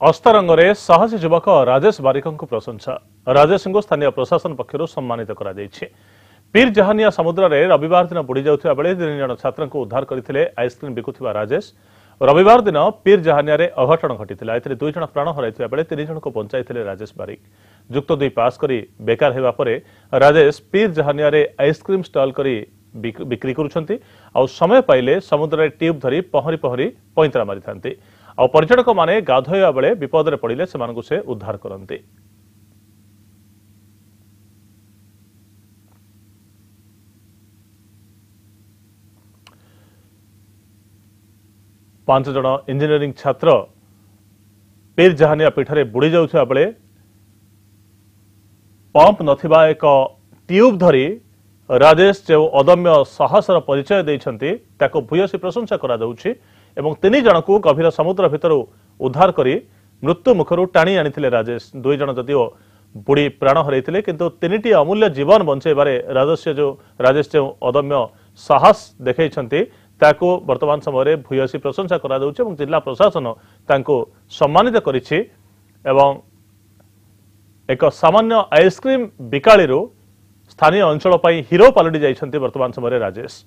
हस्तरंगे साहसी युवक राजेश बारिक प्रशंसा। राजेश को स्थानीय प्रशासन पक्षर सम्मानित करा पीर जहानिया समुद्र में रविवार दिन बुड़ी जाउथिबा बेले 3 जन छात्र को उद्धार करते आइसक्रीम बिकुथिबा राजेश। रविवार दिन पीर जहानिया अघटन घटी एथिरे 2 जन प्राण हराइथिबा बेले 3 जन को बंचाइथिले राजेश बारिक। युक्त 2 पास करी बेकार हेबा परे राजेश पीर जहानिया आइसक्रीम स्टॉल करी बिक्री करुछंती आ समय पाइले समुद्र में ट्यूब धरी पहरी पहरी पैंतरा मारी थांती आ पर्यटक माने गाधोइबा बेले विपद रे पड़िले सेमानकु से उद्धार करंती। पांच जन इंजीनियरिंग छात्र पीर जहानिया पीठरे बुड़ी जाउथिबा बेले पंप नथिबा एक ट्यूब धरी राजेश जो अदम्य साहसर परिचय देइछंती ताको भूयसी प्रशंसा करा जाउछि एवं 3 जन को गभीर समुद्र भितर उद्धार करी मृत्यु मुखरु टाणी आनिथिले राजेश। 2 जन जदिओ बुड़ी प्राण हरैथिले किंतु 3टी अमूल्य जीवन बंचेबारे राजेश जो अदम्य साहस देखैछंती ताको वर्तमान समय भूयसी प्रशंसा करा जाउछि एवं जिला प्रशासन तांको सम्मानित करिछि एवं एक सामान्य आइसक्रीम बिकाळीरू स्थानीय अंचल हीरो पलटि जाइछंती वर्तमान समय राजेश।